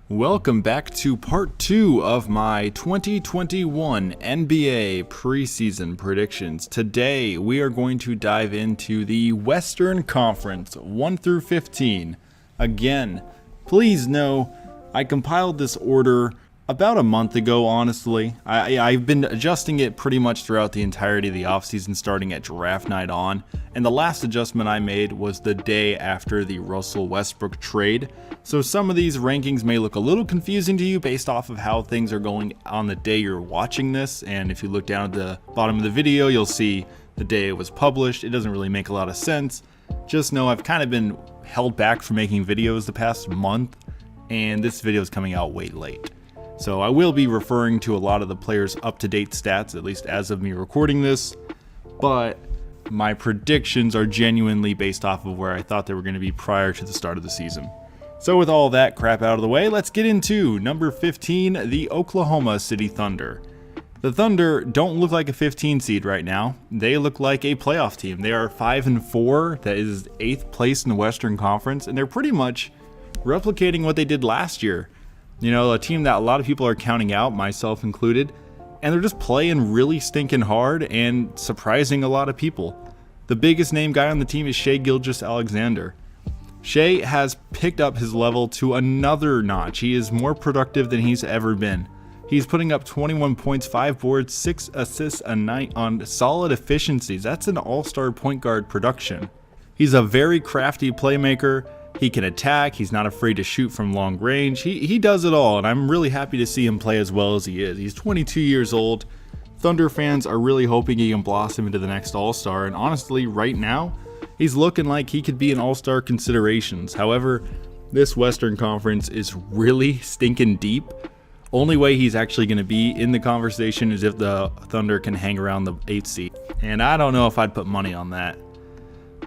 Welcome back to part 2 of my 2021 NBA preseason predictions. Today we are going to dive into the Western Conference 1 through 15. Again, please know I compiled this order about a month ago, honestly. I've been adjusting it pretty much throughout the entirety of the offseason, starting at draft night on. And the last adjustment I made was the day after the Russell Westbrook trade. So some of these rankings may look a little confusing to you based off of how things are going on the day you're watching this. And if you look down at the bottom of the video, you'll see the day it was published. It doesn't really make a lot of sense. Just know I've kind of been held back from making videos the past month, and this video is coming out way late. So I will be referring to a lot of the players' up-to-date stats, at least as of me recording this, but my predictions are genuinely based off of where I thought they were going to be prior to the start of the season. So with all that crap out of the way, let's get into number 15, the Oklahoma City Thunder. The Thunder don't look like a 15 seed right now. They look like a playoff team. They are 5-4, that is 8th place in the Western Conference, and they're pretty much replicating what they did last year. You know, a team that a lot of people are counting out, myself included, and they're just playing really stinking hard and surprising a lot of people. The biggest name guy on the team is Shai Gilgeous-Alexander. Shai has picked up his level to another notch. He is more productive than he's ever been. He's putting up 21 points, 5 boards, 6 assists a night on solid efficiencies. That's an all-star point guard production. He's a very crafty playmaker. He can attack. He's not afraid to shoot from long range. He does it all, and I'm really happy to see him play as well as he is. He's 22 years old. Thunder fans are really hoping he can blossom into the next All-Star, and honestly, right now, he's looking like he could be in All-Star considerations. However, this Western Conference is really stinking deep. Only way he's actually going to be in the conversation is if the Thunder can hang around the 8th seed, and I don't know if I'd put money on that.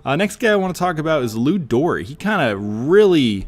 Next guy I want to talk about is Lu Dort. He kind of really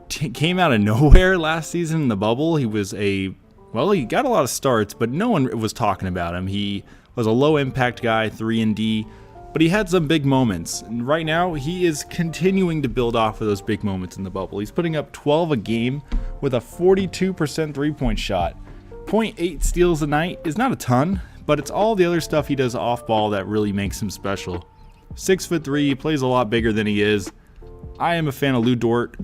came out of nowhere last season in the bubble. He got a lot of starts, but no one was talking about him. He was a low-impact guy, 3-and-D, but he had some big moments. And right now, he is continuing to build off of those big moments in the bubble. He's putting up 12 a game with a 42% three-point shot. 0.8 steals a night is not a ton, but it's all the other stuff he does off-ball that really makes him special. 6'3", he plays a lot bigger than he is. I am a fan of Lu Dort.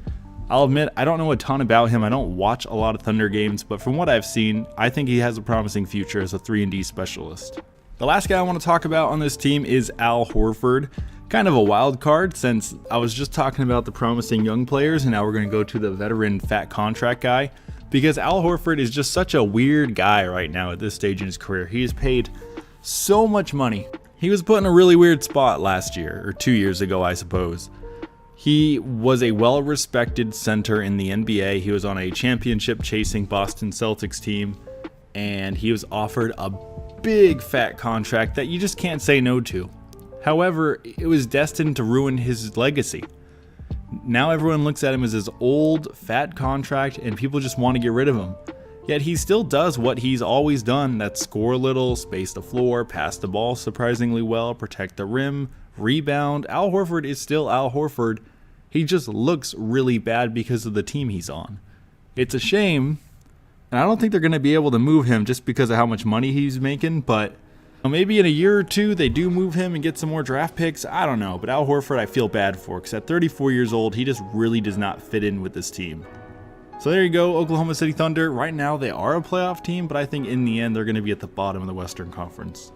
I'll admit, I don't know a ton about him. I don't watch a lot of Thunder games, but from what I've seen, I think he has a promising future as a 3-and-D specialist. The last guy I want to talk about on this team is Al Horford. Kind of a wild card since I was just talking about the promising young players, and now we're going to go to the veteran fat contract guy, because Al Horford is just such a weird guy right now at this stage in his career. He is paid so much money. He was put in a really weird spot last year, or 2 years ago, I suppose. He was a well-respected center in the NBA. He was on a championship-chasing Boston Celtics team, and he was offered a big fat contract that you just can't say no to. However, it was destined to ruin his legacy. Now everyone looks at him as his old, fat contract, and people just want to get rid of him. Yet he still does what he's always done, that's score a little, space the floor, pass the ball surprisingly well, protect the rim, rebound. Al Horford is still Al Horford. He just looks really bad because of the team he's on. It's a shame, and I don't think they're going to be able to move him just because of how much money he's making, but maybe in a year or two they do move him and get some more draft picks. I don't know, but Al Horford I feel bad for, because at 34 years old, he just really does not fit in with this team. So there you go, Oklahoma City Thunder. Right now they are a playoff team, but I think in the end they're going to be at the bottom of the Western Conference.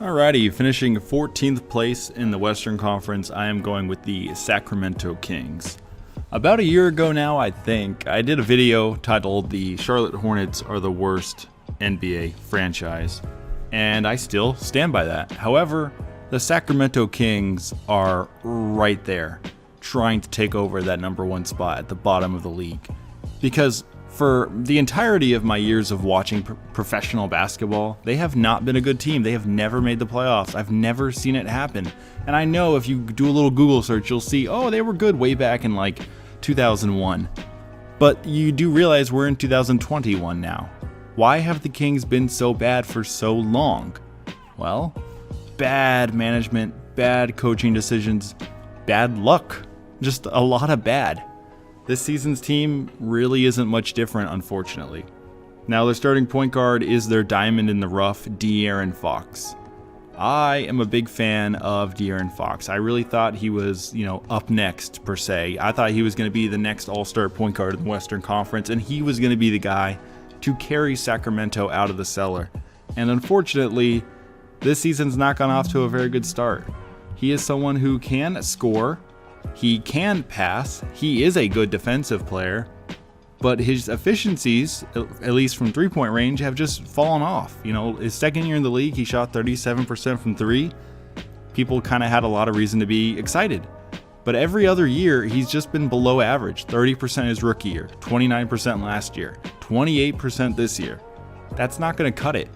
Alrighty, finishing 14th place in the Western Conference, I am going with the Sacramento Kings. About a year ago now, I think, I did a video titled "The Charlotte Hornets Are the Worst NBA Franchise," and I still stand by that. However, the Sacramento Kings are right there, trying to take over that number 1 spot at the bottom of the league. Because for the entirety of my years of watching professional basketball, they have not been a good team. They have never made the playoffs. I've never seen it happen. And I know if you do a little Google search, you'll see, oh, they were good way back in like 2001. But you do realize we're in 2021 now. Why have the Kings been so bad for so long? Well, bad management, bad coaching decisions, bad luck. Just a lot of bad. this season's team really isn't much different, unfortunately. Now, their starting point guard is their diamond in the rough, De'Aaron Fox. I am a big fan of De'Aaron Fox. I really thought he was, up next, per se. I thought he was going to be the next all-star point guard in the Western Conference, and he was going to be the guy to carry Sacramento out of the cellar. And unfortunately, this season's not gone off to a very good start. He is someone who can score, he can pass, he is a good defensive player, but his efficiencies, at least from three-point range, have just fallen off. His second year in the league, he shot 37% from three. People kind of had a lot of reason to be excited. But every other year, he's just been below average. 30% his rookie year, 29% last year, 28% this year. That's not going to cut it.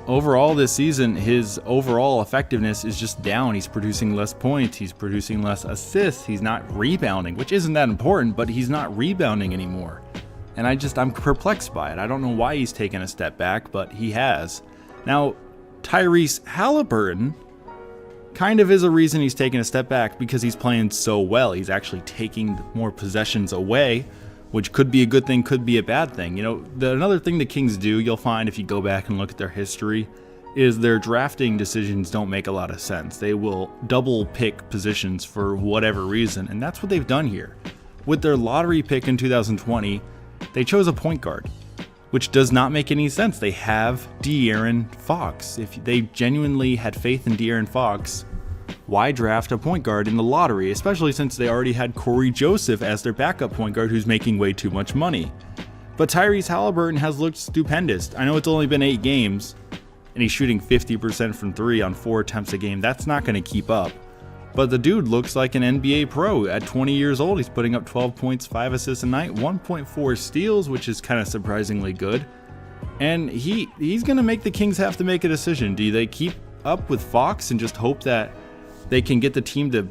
Overall this season, his overall effectiveness is just down. He's producing less points, he's producing less assists, he's not rebounding, which isn't that important, but he's not rebounding anymore. And I'm perplexed by it. I don't know why he's taken a step back, but he has. Now, Tyrese Haliburton kind of is a reason he's taking a step back, because he's playing so well. He's actually taking more possessions away, which could be a good thing, could be a bad thing. Another thing the Kings do, you'll find if you go back and look at their history, is their drafting decisions don't make a lot of sense. They will double pick positions for whatever reason, and that's what they've done here. With their lottery pick in 2020, they chose a point guard, which does not make any sense. They have De'Aaron Fox. If they genuinely had faith in De'Aaron Fox, why draft a point guard in the lottery, especially since they already had Corey Joseph as their backup point guard who's making way too much money? But Tyrese Haliburton has looked stupendous. I know it's only been 8 games, and he's shooting 50% from 3 on 4 attempts a game. That's not going to keep up. But the dude looks like an NBA pro. At 20 years old, he's putting up 12 points, 5 assists a night, 1.4 steals, which is kind of surprisingly good. And he's going to make the Kings have to make a decision. Do they keep up with Fox and just hope that they can get the team to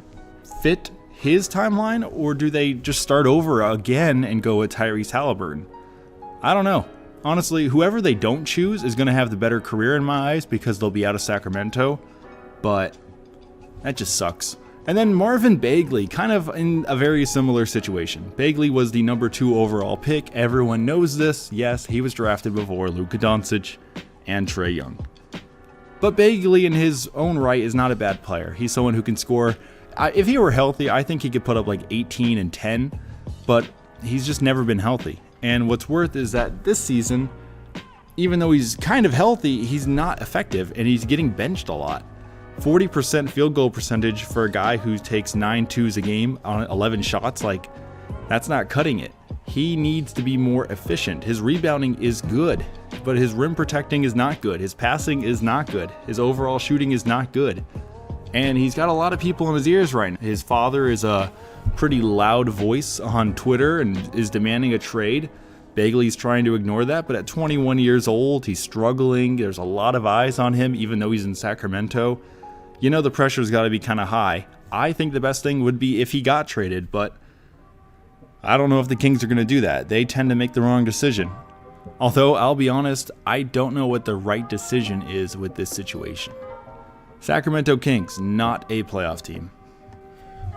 fit his timeline, or do they just start over again and go with Tyrese Haliburton? I don't know. Honestly, whoever they don't choose is going to have the better career in my eyes, because they'll be out of Sacramento, but that just sucks. And then Marvin Bagley, kind of in a very similar situation. Bagley was the number 2 overall pick. Everyone knows this. Yes, he was drafted before Luka Doncic and Trae Young. But Bagley in his own right is not a bad player. He's someone who can score. If he were healthy, I think he could put up like 18 and 10, but he's just never been healthy. And what's worth is that this season, even though he's kind of healthy, he's not effective, and he's getting benched a lot. 40% field goal percentage for a guy who takes 9 twos a game on 11 shots, that's not cutting it. He needs to be more efficient. His rebounding is good, but his rim protecting is not good. His passing is not good. His overall shooting is not good. And he's got a lot of people in his ears right now. His father is a pretty loud voice on Twitter and is demanding a trade. Bagley's trying to ignore that, but at 21 years old, he's struggling. There's a lot of eyes on him, even though he's in Sacramento. The pressure's got to be kind of high. I think the best thing would be if he got traded, but I don't know if the Kings are going to do that. They tend to make the wrong decision. Although, I'll be honest, I don't know what the right decision is with this situation. Sacramento Kings, not a playoff team.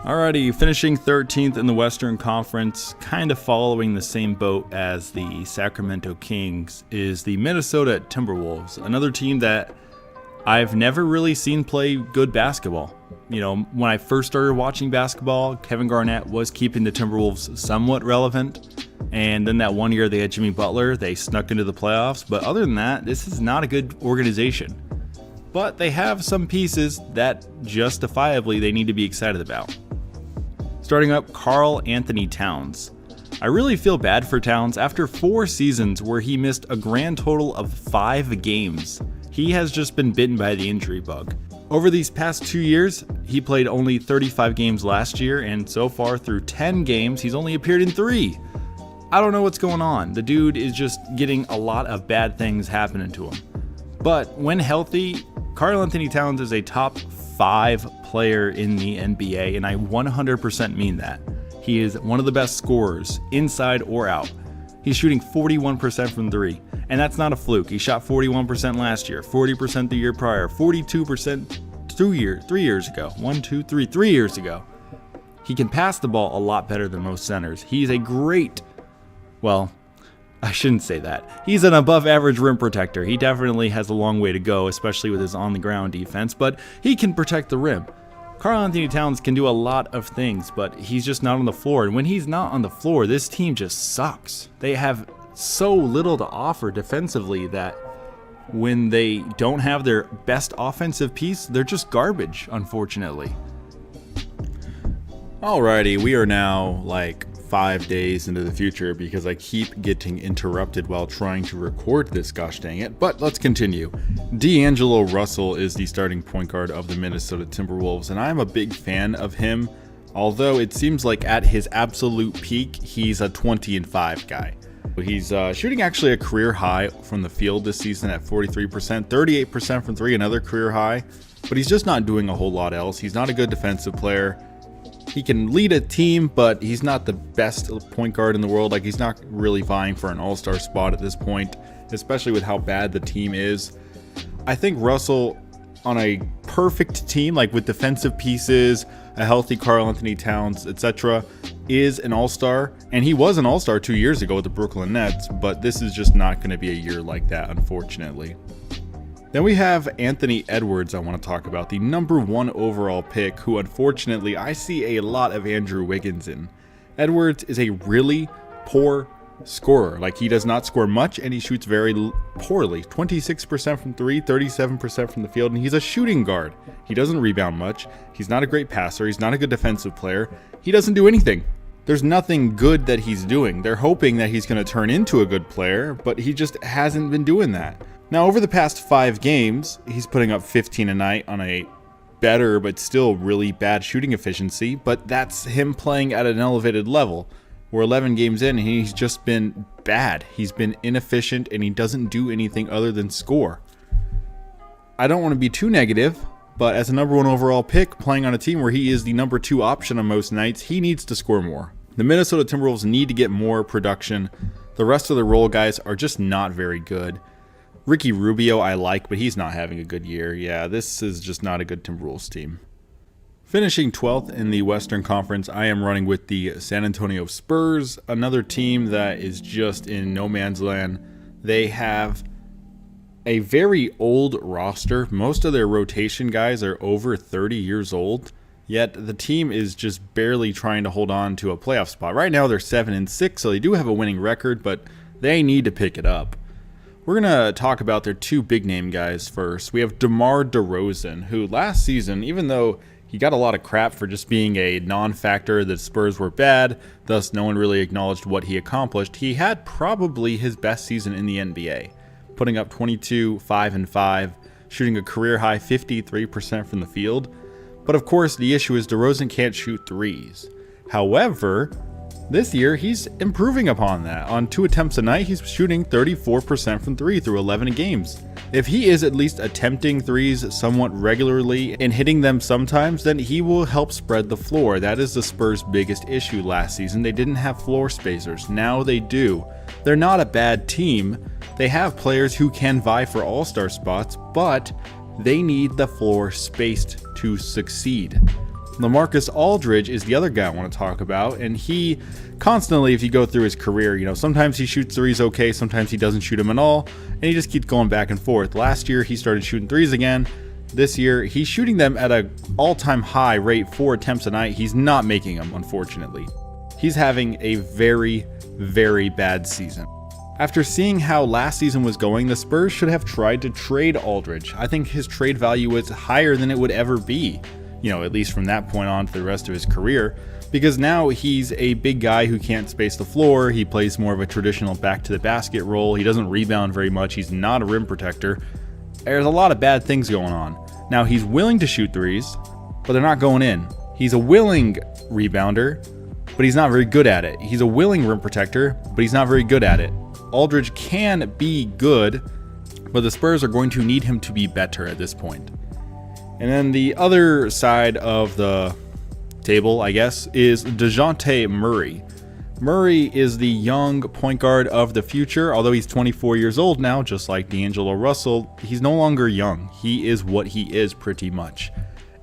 Alrighty, finishing 13th in the Western Conference, kind of following the same boat as the Sacramento Kings, is the Minnesota Timberwolves, another team that I've never really seen play good basketball. When I first started watching basketball, Kevin Garnett was keeping the Timberwolves somewhat relevant. And then that one year they had Jimmy Butler, they snuck into the playoffs. But other than that, this is not a good organization. But they have some pieces that justifiably they need to be excited about. Starting up, KarlAnthony Towns. I really feel bad for Towns. After 4 seasons where he missed a grand total of 5 games, he has just been bitten by the injury bug. Over these past 2 years, he played only 35 games last year, and so far through 10 games, he's only appeared in 3. I don't know what's going on. The dude is just getting a lot of bad things happening to him. But when healthy, KarlAnthony Towns is a top 5 player in the NBA, and I 100% mean that. He is one of the best scorers, inside or out. He's shooting 41% from 3, and that's not a fluke. He shot 41% last year, 40% the year prior, 42% 3 years ago. 3 years ago. He can pass the ball a lot better than most centers. He's a great, well, I shouldn't say that. He's an above average rim protector. He definitely has a long way to go, especially with his on the ground defense, but he can protect the rim. KarlAnthony Towns can do a lot of things, but he's just not on the floor. And when he's not on the floor, this team just sucks. They have so little to offer defensively that when they don't have their best offensive piece, they're just garbage, unfortunately. Alrighty, we are now like 5 days into the future because I keep getting interrupted while trying to record this, gosh dang it. But let's continue. DAngelo Russell is the starting point guard of the Minnesota Timberwolves, and I'm a big fan of him, although it seems like at his absolute peak, he's a 20-5 guy. He's shooting actually a career high from the field this season at 43%, 38% from three, another career high, but he's just not doing a whole lot else. He's not a good defensive player. He can lead a team, but he's not the best point guard in the world. Like, he's not really vying for an all-star spot at this point, especially with how bad the team is. I think Russell, on a perfect team, like with defensive pieces, a healthy KarlAnthony Towns, etc., is an all-star. And he was an all-star 2 years ago with the Brooklyn Nets, but this is just not going to be a year like that, unfortunately. Then we have Anthony Edwards I want to talk about, the #1 overall pick, who unfortunately I see a lot of Andrew Wiggins in. Edwards is a really poor scorer. Like, he does not score much and he shoots very poorly. 26% from three, 37% from the field, and he's a shooting guard. He doesn't rebound much. He's not a great passer. He's not a good defensive player. He doesn't do anything. There's nothing good that he's doing. They're hoping that he's going to turn into a good player, but he just hasn't been doing that. Now, over the past 5 games, he's putting up 15 a night on a better but still really bad shooting efficiency, but that's him playing at an elevated level. We're 11 games in and he's just been bad. He's been inefficient and he doesn't do anything other than score. I don't want to be too negative, but as a #1 overall pick playing on a team where he is the #2 option on most nights, he needs to score more. The Minnesota Timberwolves need to get more production. The rest of the role guys are just not very good. Ricky Rubio I like, but he's not having a good year. Yeah, this is just not a good Timberwolves team. Finishing 12th in the Western Conference, I am running with the San Antonio Spurs, another team that is just in no man's land. They have a very old roster. Most of their rotation guys are over 30 years old, yet the team is just barely trying to hold on to a playoff spot. Right now they're 7-6, so they do have a winning record, but they need to pick it up. We're going to talk about their 2 big name guys first. We have DeMar DeRozan, who last season, even though he got a lot of crap for just being a non-factor, the Spurs were bad, thus no one really acknowledged what he accomplished, he had probably his best season in the NBA, putting up 22, 5 and 5, shooting a career-high 53% from the field. But of course, the issue is DeRozan can't shoot threes. However, this year, he's improving upon that. On 2 attempts a night, he's shooting 34% from 3 through 11 games. If he is at least attempting threes somewhat regularly and hitting them sometimes, then he will help spread the floor. That is the Spurs' biggest issue last season. They didn't have floor spacers. Now they do. They're not a bad team. They have players who can vie for all-star spots, but they need the floor spaced to succeed. LaMarcus Aldridge is the other guy I want to talk about, and he constantly, if you go through his career, sometimes he shoots threes okay, sometimes he doesn't shoot them at all, and he just keeps going back and forth. Last year, he started shooting threes again. This year, he's shooting them at an all-time high rate, 4 attempts a night. He's not making them, unfortunately. He's having a very, very bad season. After seeing how last season was going, the Spurs should have tried to trade Aldridge. I think his trade value is higher than it would ever be. At least from that point on to the rest of his career, because now he's a big guy who can't space the floor. He plays more of a traditional back to the basket role. He doesn't rebound very much. He's not a rim protector. There's a lot of bad things going on. Now, he's willing to shoot threes, but they're not going in. He's a willing rebounder, but he's not very good at it. He's a willing rim protector, but he's not very good at it. Aldridge can be good, but the Spurs are going to need him to be better at this point. And then the other side of the table, I guess, is DeJounte Murray. Murray is the young point guard of the future. Although he's 24 years old now, just like DAngelo Russell, he's no longer young. He is what he is pretty much.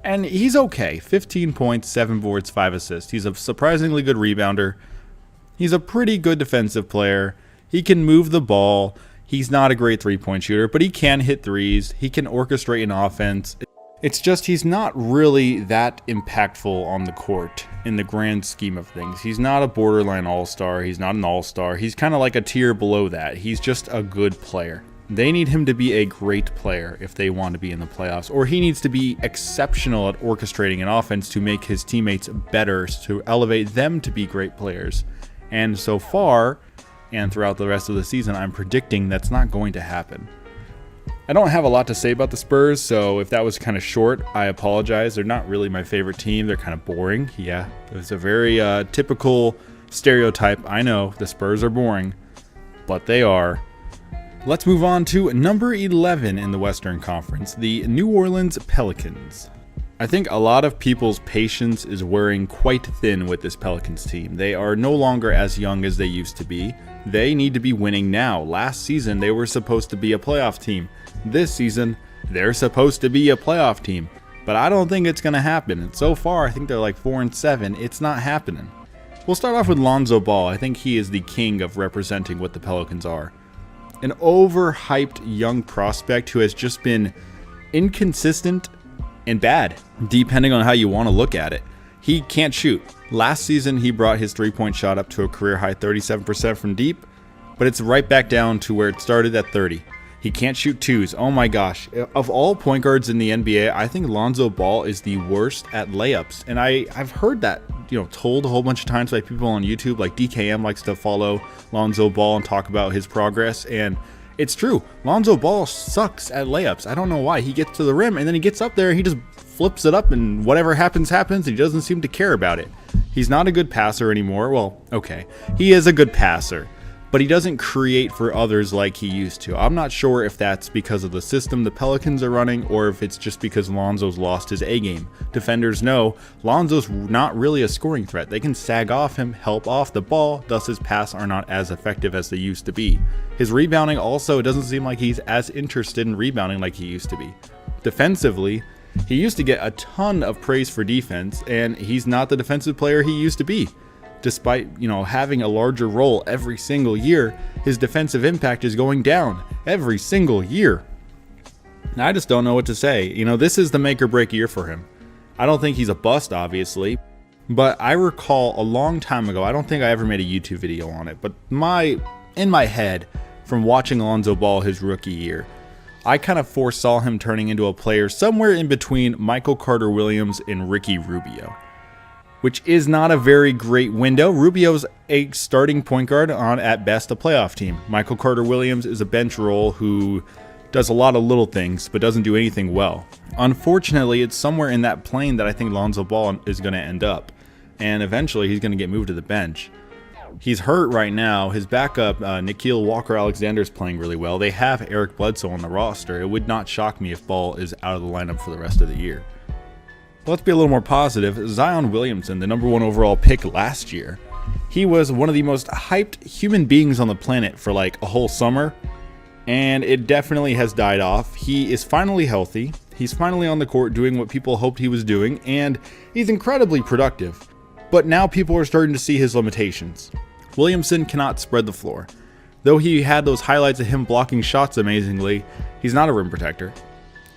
And he's okay. 15 points, 7 boards, 5 assists. He's a surprisingly good rebounder. He's a pretty good defensive player. He can move the ball. He's not a great three-point shooter, but he can hit threes. He can orchestrate an offense. It's just he's not really that impactful on the court in the grand scheme of things. He's not a borderline all-star. He's not an all-star. He's kind of like a tier below that. He's just a good player. They need him to be a great player if they want to be in the playoffs, or he needs to be exceptional at orchestrating an offense to make his teammates better, to elevate them to be great players. And so far, and throughout the rest of the season, I'm predicting that's not going to happen. I don't have a lot to say about the Spurs, so if that was kind of short, I apologize. They're not really my favorite team. They're kind of boring. Yeah, it's a very typical stereotype. I know, the Spurs are boring, but they are. Let's move on to number 11 in the Western Conference, the New Orleans Pelicans. I think a lot of people's patience is wearing quite thin with this Pelicans team. They are no longer as young as they used to be. They need to be winning now. Last season, they were supposed to be a playoff team. This season, they're supposed to be a playoff team. But I don't think it's going to happen. And so far, I think they're like 4-7. It's not happening. We'll start off with Lonzo Ball. I think he is the king of representing what the Pelicans are. An overhyped young prospect who has just been inconsistent and bad, depending on how you want to look at it. He can't shoot. Last season, he brought his three-point shot up to a career-high 37% from deep, but it's right back down to where it started at 30. He can't shoot twos. Oh my gosh. Of all point guards in the NBA, I think Lonzo Ball is the worst at layups. And I've heard that, told a whole bunch of times by people on YouTube. Like DKM likes to follow Lonzo Ball and talk about his progress. And it's true. Lonzo Ball sucks at layups. I don't know why. He gets to the rim and then he gets up there and he just flips it up and whatever happens, happens. He doesn't seem to care about it. He's not a good passer anymore. Well, okay. He is a good passer, but he doesn't create for others like he used to. I'm not sure if that's because of the system the Pelicans are running or if it's just because Lonzo's lost his A-game. Defenders know Lonzo's not really a scoring threat. They can sag off him, help off the ball, thus his passes are not as effective as they used to be. His rebounding also, it doesn't seem like he's as interested in rebounding like he used to be. Defensively, he used to get a ton of praise for defense, and he's not the defensive player he used to be. Despite, having a larger role every single year, his defensive impact is going down every single year. And I just don't know what to say. This is the make or break year for him. I don't think he's a bust, obviously, but I recall a long time ago, I don't think I ever made a YouTube video on it, but in my head, from watching Lonzo Ball his rookie year, I kind of foresaw him turning into a player somewhere in between Michael Carter-Williams and Ricky Rubio, which is not a very great window. Rubio's a starting point guard on, at best, a playoff team. Michael Carter-Williams is a bench role who does a lot of little things, but doesn't do anything well. Unfortunately, it's somewhere in that plane that I think Lonzo Ball is going to end up, and eventually he's going to get moved to the bench. He's hurt right now. His backup, Nickeil Walker-Alexander, is playing really well. They have Eric Bledsoe on the roster. It would not shock me if Ball is out of the lineup for the rest of the year. Let's be a little more positive. Zion Williamson, the number 1 overall pick last year, he was one of the most hyped human beings on the planet for like a whole summer, and it definitely has died off. He is finally healthy. He's finally on the court doing what people hoped he was doing, and he's incredibly productive. But now people are starting to see his limitations. Williamson cannot spread the floor. Though he had those highlights of him blocking shots amazingly, he's not a rim protector.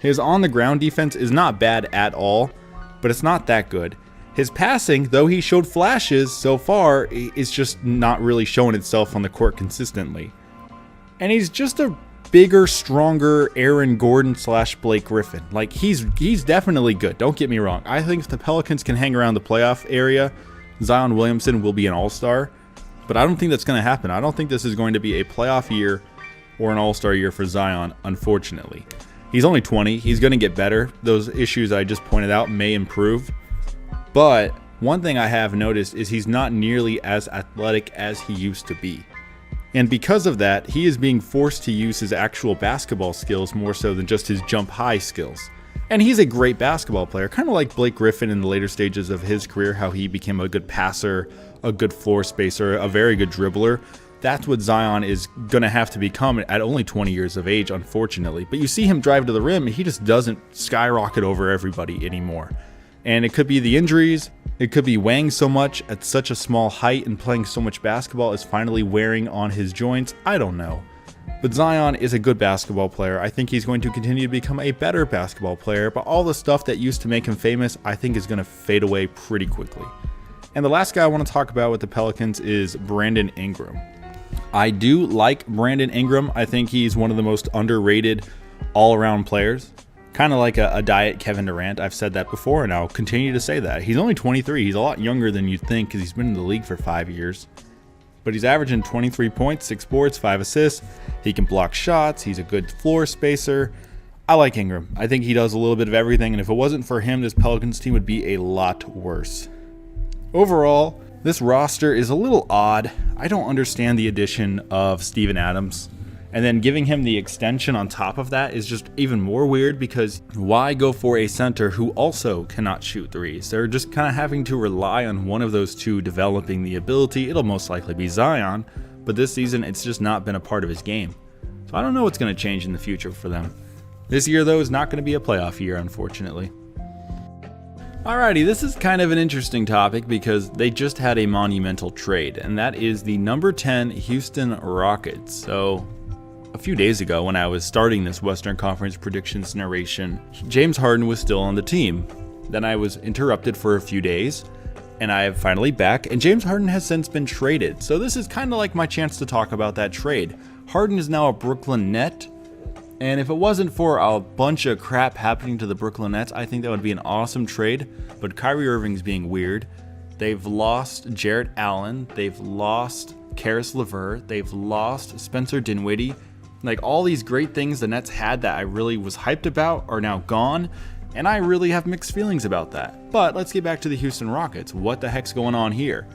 His on-the-ground defense is not bad at all, but it's not that good. His passing, though he showed flashes so far, is just not really showing itself on the court consistently. And he's just a bigger, stronger Aaron Gordon / Blake Griffin. Like, he's definitely good, don't get me wrong. I think if the Pelicans can hang around the playoff area, Zion Williamson will be an all-star, but I don't think that's going to happen. I don't think this is going to be a playoff year or an all-star year for Zion, unfortunately. He's only 20. He's going to get better. Those issues I just pointed out may improve. But one thing I have noticed is he's not nearly as athletic as he used to be. And because of that, he is being forced to use his actual basketball skills more so than just his jump high skills. And he's a great basketball player, kind of like Blake Griffin in the later stages of his career, how he became a good passer, a good floor spacer, a very good dribbler. That's what Zion is going to have to become at only 20 years of age, unfortunately. But you see him drive to the rim, he just doesn't skyrocket over everybody anymore. And it could be the injuries, it could be weighing so much at such a small height and playing so much basketball is finally wearing on his joints. I don't know. But Zion is a good basketball player. I think he's going to continue to become a better basketball player, but all the stuff that used to make him famous, I think is going to fade away pretty quickly. And the last guy I want to talk about with the Pelicans is Brandon Ingram. I do like Brandon Ingram. I think he's one of the most underrated all-around players. Kind of like a diet Kevin Durant. I've said that before, and I'll continue to say that. He's only 23. He's a lot younger than you'd think because he's been in the league for 5 years. But he's averaging 23 points, 6 boards, 5 assists. He can block shots. He's a good floor spacer. I like Ingram. I think he does a little bit of everything, and if it wasn't for him, this Pelicans team would be a lot worse. Overall, this roster is a little odd. I don't understand the addition of Steven Adams. And then giving him the extension on top of that is just even more weird, because why go for a center who also cannot shoot threes? They're just kind of having to rely on one of those two developing the ability. It'll most likely be Zion, but this season it's just not been a part of his game. So I don't know what's going to change in the future for them. This year, though, is not going to be a playoff year, unfortunately. Alrighty, this is kind of an interesting topic because they just had a monumental trade, and that is the number 10 Houston Rockets. So a few days ago, when I was starting this Western Conference predictions narration, James Harden was still on the team. Then I was interrupted for a few days, and I am finally back, and James Harden has since been traded. So this is kind of like my chance to talk about that trade. Harden is now a Brooklyn Net, and if it wasn't for a bunch of crap happening to the Brooklyn Nets, I think that would be an awesome trade. But Kyrie Irving's being weird. They've lost Jarrett Allen. They've lost Karis LeVert. They've lost Spencer Dinwiddie. Like, all these great things the Nets had that I really was hyped about are now gone, and I really have mixed feelings about that. But let's get back to the Houston Rockets. What the heck's going on here?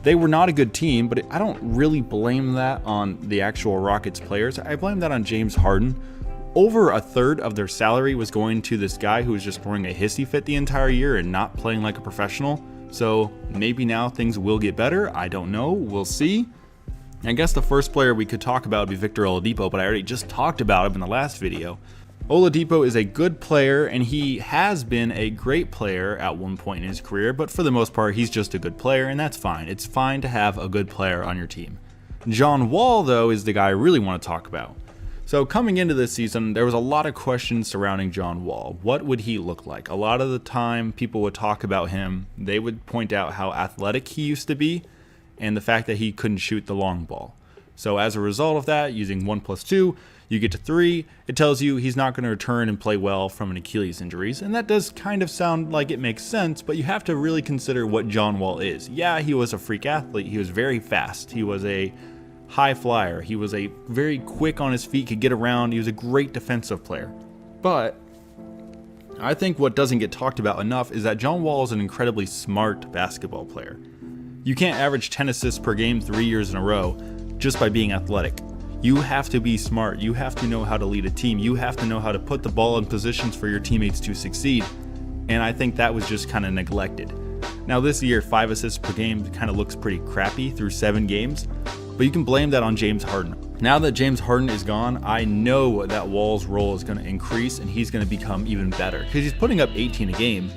They were not a good team, but I don't really blame that on the actual Rockets players. I blame that on James Harden. Over a third of their salary was going to this guy who was just throwing a hissy fit the entire year and not playing like a professional. So maybe now things will get better. I don't know. We'll see. I guess the first player we could talk about would be Victor Oladipo, but I already just talked about him in the last video. Oladipo is a good player, and he has been a great player at one point in his career, but for the most part, he's just a good player, and that's fine. It's fine to have a good player on your team. John Wall, though, is the guy I really want to talk about. So coming into this season, there was a lot of questions surrounding John Wall. What would he look like? A lot of the time, people would talk about him. They would point out how athletic he used to be, and the fact that he couldn't shoot the long ball. So as a result of that, using 1+2, you get to 3. It tells you he's not going to return and play well from an Achilles injuries. And that does kind of sound like it makes sense, but you have to really consider what John Wall is. Yeah, he was a freak athlete. He was very fast. He was a high flyer. He was a very quick on his feet, could get around. He was a great defensive player. But I think what doesn't get talked about enough is that John Wall is an incredibly smart basketball player. You can't average 10 assists per game 3 years in a row just by being athletic. You have to be smart. You have to know how to lead a team. You have to know how to put the ball in positions for your teammates to succeed. And I think that was just kind of neglected. Now this year, 5 assists per game kind of looks pretty crappy through 7 games, but you can blame that on James Harden. Now that James Harden is gone, I know that Wall's role is going to increase and he's going to become even better because he's putting up 18 a game,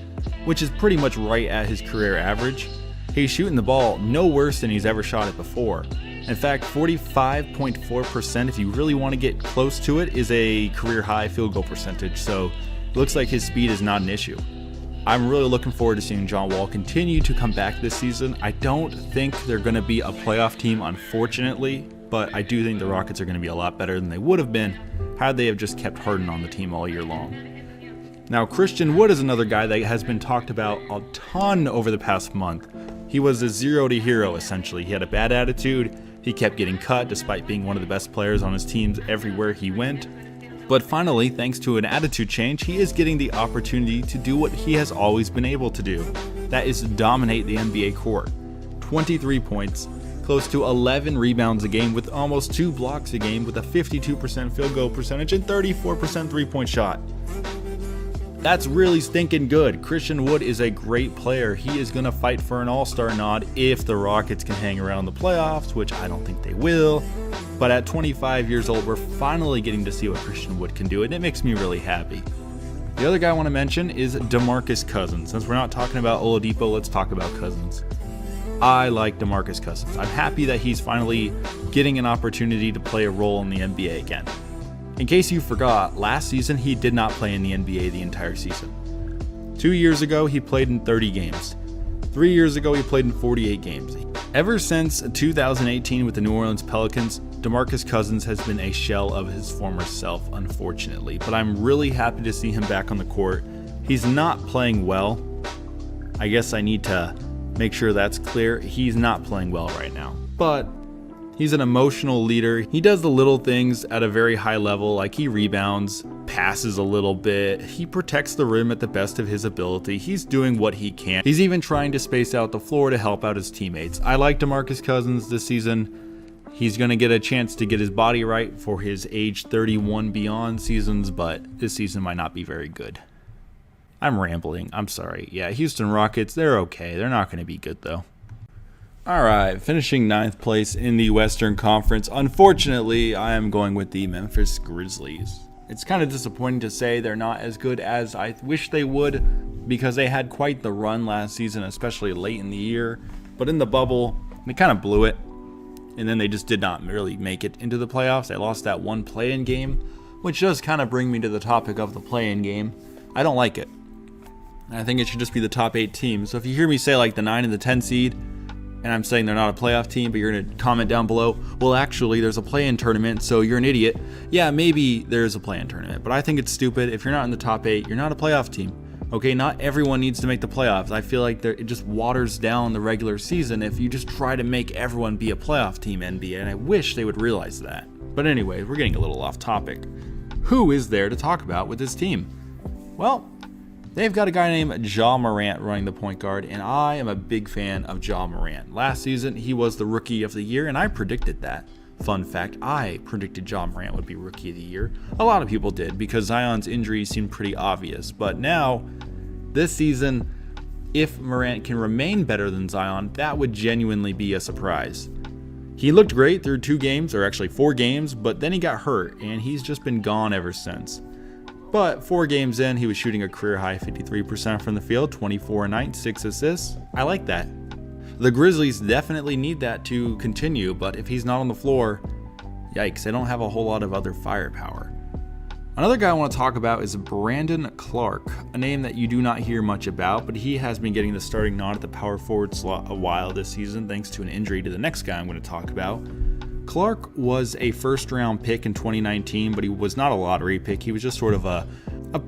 which is pretty much right at his career average. He's shooting the ball no worse than he's ever shot it before. In fact, 45.4%, if you really want to get close to it, is a career high field goal percentage, so it looks like his speed is not an issue. I'm really looking forward to seeing John Wall continue to come back this season. I don't think they're going to be a playoff team, unfortunately, but I do think the Rockets are going to be a lot better than they would have been had they have just kept Harden on the team all year long. Now, Christian Wood is another guy that has been talked about a ton over the past month. He was a zero to hero, essentially. He had a bad attitude. He kept getting cut despite being one of the best players on his teams everywhere he went. But finally, thanks to an attitude change, he is getting the opportunity to do what he has always been able to do. That is dominate the NBA court. 23 points, close to 11 rebounds a game with almost 2 blocks a game with a 52% field goal percentage and 34% three-point shot. That's really stinking good. Christian Wood is a great player. He is going to fight for an all-star nod if the Rockets can hang around the playoffs, which I don't think they will. But at 25 years old, we're finally getting to see what Christian Wood can do, and it makes me really happy. The other guy I want to mention is DeMarcus Cousins. Since we're not talking about Oladipo, let's talk about Cousins. I like DeMarcus Cousins. I'm happy that he's finally getting an opportunity to play a role in the NBA again. In case you forgot, last season he did not play in the NBA the entire season. 2 years ago, he played in 30 games. 3 years ago, he played in 48 games. Ever since 2018 with the New Orleans Pelicans, DeMarcus Cousins has been a shell of his former self, unfortunately. But I'm really happy to see him back on the court. He's not playing well. I guess I need to make sure that's clear. He's not playing well right now. But he's an emotional leader. He does the little things at a very high level, like he rebounds, passes a little bit. He protects the rim at the best of his ability. He's doing what he can. He's even trying to space out the floor to help out his teammates. I like DeMarcus Cousins this season. He's going to get a chance to get his body right for his age 31 beyond seasons, but this season might not be very good. I'm rambling. I'm sorry. Yeah, Houston Rockets, they're okay. They're not going to be good, though. All right, finishing 9th place in the Western Conference. Unfortunately, I am going with the Memphis Grizzlies. It's kind of disappointing to say they're not as good as I wish they would, because they had quite the run last season, especially late in the year. But in the bubble, they kind of blew it, and then they just did not really make it into the playoffs. They lost that one play-in game, which does kind of bring me to the topic of the play-in game. I don't like it. I think it should just be the top 8 teams. So if you hear me say like the 9 and the 10 seed, and I'm saying they're not a playoff team, but you're going to comment down below, well, actually, there's a play-in tournament, so you're an idiot. Yeah, maybe there's a play-in tournament, but I think it's stupid. If you're not in the top 8, you're not a playoff team. Okay, not everyone needs to make the playoffs. I feel like it just waters down the regular season if you just try to make everyone be a playoff team, NBA, and I wish they would realize that. But anyway, we're getting a little off topic. Who is there to talk about with this team? Well, they've got a guy named Ja Morant running the point guard, and I am a big fan of Ja Morant. Last season, he was the Rookie of the Year, and I predicted that. Fun fact, I predicted Ja Morant would be Rookie of the Year. A lot of people did, because Zion's injuries seemed pretty obvious. But now, this season, if Morant can remain better than Zion, that would genuinely be a surprise. He looked great through 2 games, or actually 4 games, but then he got hurt, and he's just been gone ever since. But 4 games in, he was shooting a career-high 53% from the field, 24 a night, 6 assists. I like that. The Grizzlies definitely need that to continue, but if he's not on the floor, yikes, they don't have a whole lot of other firepower. Another guy I want to talk about is Brandon Clarke, a name that you do not hear much about, but he has been getting the starting nod at the power forward slot a while this season, thanks to an injury to the next guy I'm going to talk about. Clarke was a first-round pick in 2019, but he was not a lottery pick. He was just sort of a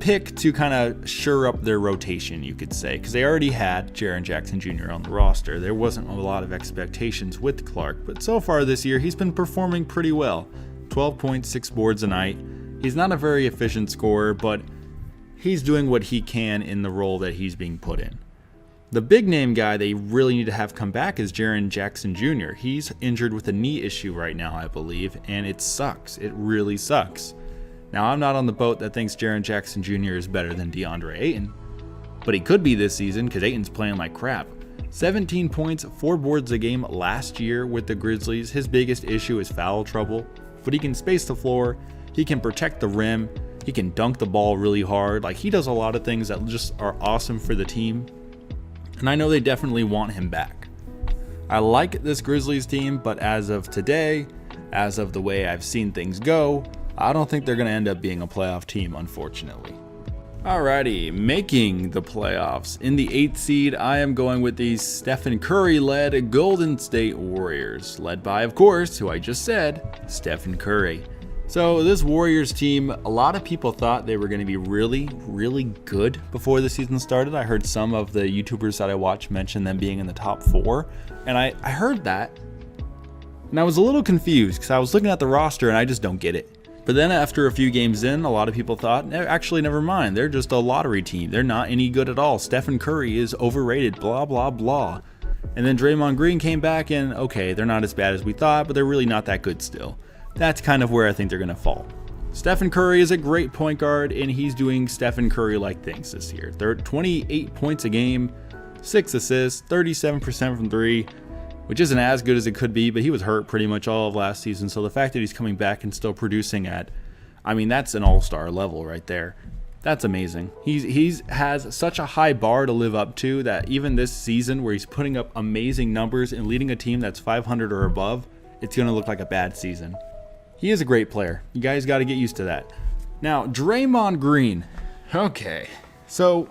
pick to kind of shore up their rotation, you could say, because they already had Jaren Jackson Jr. on the roster. There wasn't a lot of expectations with Clarke, but so far this year, he's been performing pretty well. 12.6 boards a night. He's not a very efficient scorer, but he's doing what he can in the role that he's being put in. The big name guy they really need to have come back is Jaren Jackson Jr. He's injured with a knee issue right now, I believe, and it sucks. It really sucks. Now, I'm not on the boat that thinks Jaren Jackson Jr. is better than DeAndre Ayton, but he could be this season because Ayton's playing like crap. 17 points, 4 boards a game last year with the Grizzlies. His biggest issue is foul trouble, but he can space the floor, he can protect the rim, he can dunk the ball really hard. Like, he does a lot of things that just are awesome for the team. And I know they definitely want him back. I like this Grizzlies team, but as of today, as of the way I've seen things go, I don't think they're going to end up being a playoff team, unfortunately. Alrighty, making the playoffs. In the 8th seed, I am going with the Stephen Curry-led Golden State Warriors, led by, of course, who I just said, Stephen Curry. So this Warriors team, a lot of people thought they were going to be really, really good before the season started. I heard some of the YouTubers that I watch mention them being in the top 4, and I heard that, and I was a little confused because I was looking at the roster and I just don't get it. But then after a few games in, a lot of people thought, actually, never mind, they're just a lottery team. They're not any good at all. Stephen Curry is overrated, blah, blah, blah. And then Draymond Green came back and, okay, they're not as bad as we thought, but they're really not that good still. That's kind of where I think they're going to fall. Stephen Curry is a great point guard, and he's doing Stephen Curry-like things this year. They're 28 points a game, 6 assists, 37% from 3, which isn't as good as it could be, but he was hurt pretty much all of last season. So the fact that he's coming back and still producing that's an all-star level right there. That's amazing. He has such a high bar to live up to that even this season where he's putting up amazing numbers and leading a team that's 500 or above, it's going to look like a bad season. He is a great player. You guys got to get used to that. Now, Draymond Green. Okay. So,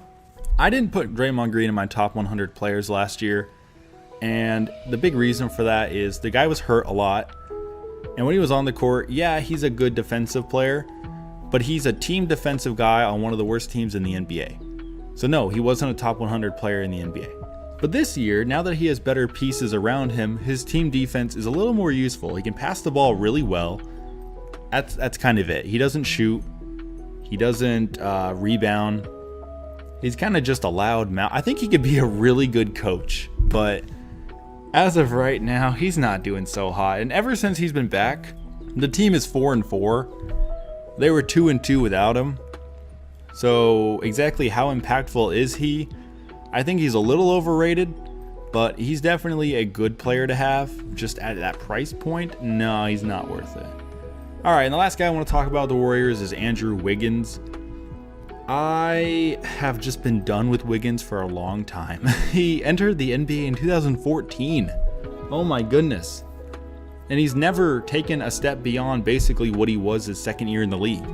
I didn't put Draymond Green in my top 100 players last year. And the big reason for that is the guy was hurt a lot. And when he was on the court, yeah, he's a good defensive player. But he's a team defensive guy on one of the worst teams in the NBA. So no, he wasn't a top 100 player in the NBA. But this year, now that he has better pieces around him, his team defense is a little more useful. He can pass the ball really well. That's kind of it. He doesn't shoot. He doesn't rebound. He's kind of just a loud mouth. I think he could be a really good coach, but as of right now, he's not doing so hot. And ever since he's been back, the team is 4-4. They were 2-2 without him. So exactly how impactful is he? I think he's a little overrated, but he's definitely a good player to have. Just at that price point, no, he's not worth it. All right, and the last guy I want to talk about the Warriors is Andrew Wiggins. I have just been done with Wiggins for a long time. He entered the NBA in 2014. Oh my goodness. And he's never taken a step beyond basically what he was his second year in the league.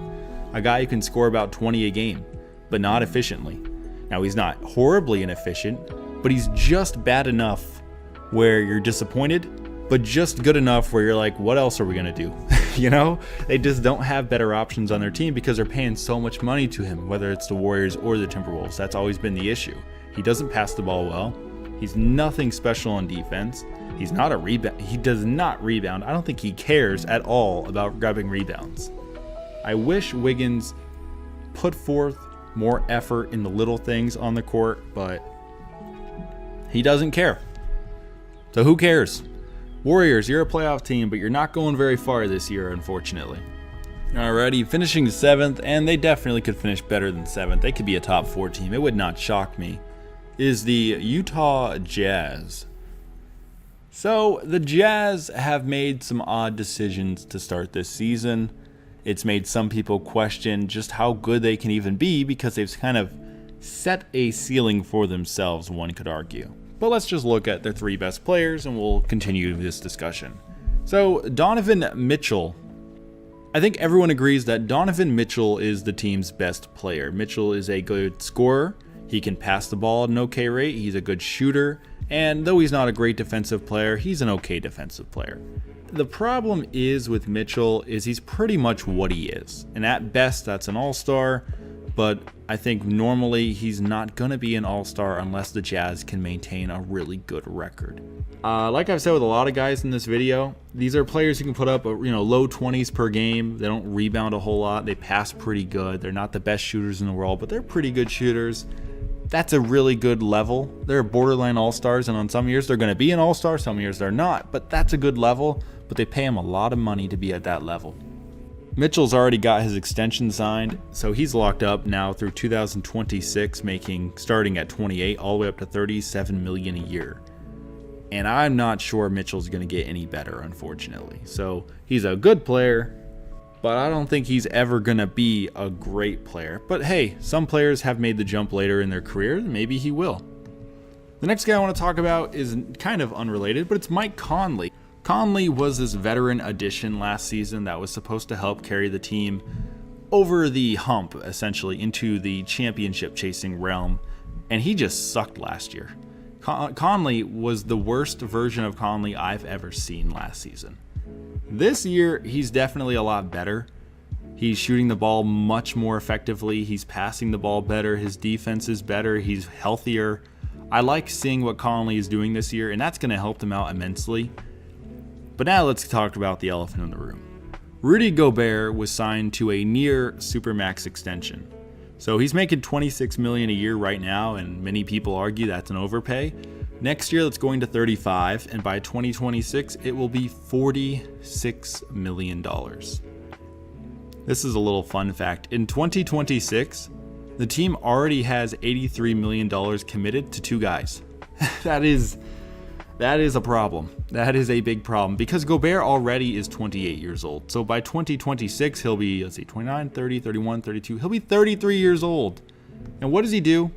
A guy who can score about 20 a game, but not efficiently. Now, he's not horribly inefficient, but he's just bad enough where you're disappointed, but just good enough where you're like, what else are we going to do? You know, they just don't have better options on their team because they're paying so much money to him, whether it's the Warriors or the Timberwolves. That's always been the issue. He doesn't pass the ball well. He's nothing special on defense. He's not a rebound. He does not rebound. I don't think he cares at all about grabbing rebounds. I wish Wiggins put forth more effort in the little things on the court, but he doesn't care. So who cares? Warriors, you're a playoff team, but you're not going very far this year, unfortunately. Alrighty, finishing 7th, and they definitely could finish better than 7th. They could be a top 4 team. It would not shock me. Is the Utah Jazz. So the Jazz have made some odd decisions to start this season. It's made some people question just how good they can even be because they've kind of set a ceiling for themselves, one could argue. But let's just look at their 3 best players and we'll continue this discussion. So Donovan Mitchell. I think everyone agrees that Donovan Mitchell is the team's best player. Mitchell is a good scorer. He can pass the ball at an okay rate. He's a good shooter. And though he's not a great defensive player, he's an okay defensive player. The problem is with Mitchell is he's pretty much what he is. And at best, that's an all-star. But I think normally he's not going to be an all-star unless the Jazz can maintain a really good record. Like I've said with a lot of guys in this video, these are players who can put up low 20s per game. They don't rebound a whole lot. They pass pretty good. They're not the best shooters in the world, but they're pretty good shooters. That's a really good level. They're borderline all-stars, and on some years they're going to be an all-star, some years they're not, but that's a good level, but they pay him a lot of money to be at that level. Mitchell's already got his extension signed, so he's locked up now through 2026, starting at 28 all the way up to $37 million a year. And I'm not sure Mitchell's going to get any better, unfortunately. So he's a good player, but I don't think he's ever going to be a great player. But hey, some players have made the jump later in their career. Maybe he will. The next guy I want to talk about is kind of unrelated, but it's Mike Conley. Conley was this veteran addition last season that was supposed to help carry the team over the hump, essentially, into the championship chasing realm. And he just sucked last year. Conley was the worst version of Conley I've ever seen last season. This year, he's definitely a lot better. He's shooting the ball much more effectively. He's passing the ball better. His defense is better. He's healthier. I like seeing what Conley is doing this year, and that's going to help them out immensely. But now let's talk about the elephant in the room. Rudy Gobert was signed to a near Supermax extension. So he's making $26 million a year right now, and many people argue that's an overpay. Next year, that's going to $35, and by 2026, it will be $46 million. This is a little fun fact. In 2026, the team already has $83 million committed to 2 guys. That is a problem. That is a big problem because Gobert already is 28 years old. So by 2026, he'll be, 29, 30, 31, 32. He'll be 33 years old. And what does he do?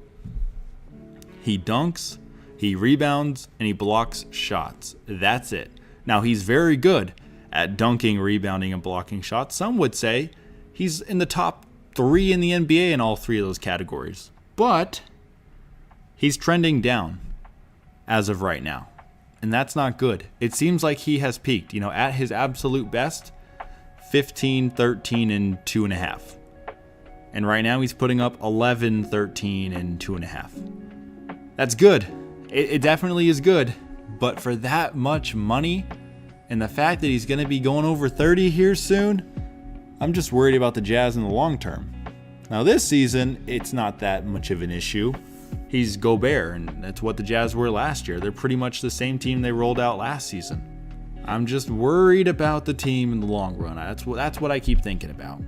He dunks, he rebounds, and he blocks shots. That's it. Now, he's very good at dunking, rebounding, and blocking shots. Some would say he's in the top 3 in the NBA in all 3 of those categories. But he's trending down as of right now. And that's not good. It seems like he has peaked. At his absolute best, 15, 13, and 2.5. And right now he's putting up 11, 13, and 2.5. That's good. It definitely is good. But for that much money, and the fact that he's going to be going over 30 here soon, I'm just worried about the Jazz in the long term. Now this season, it's not that much of an issue. He's Gobert, and that's what the Jazz were last year. They're pretty much the same team they rolled out last season. I'm just worried about the team in the long run. That's what I keep thinking about.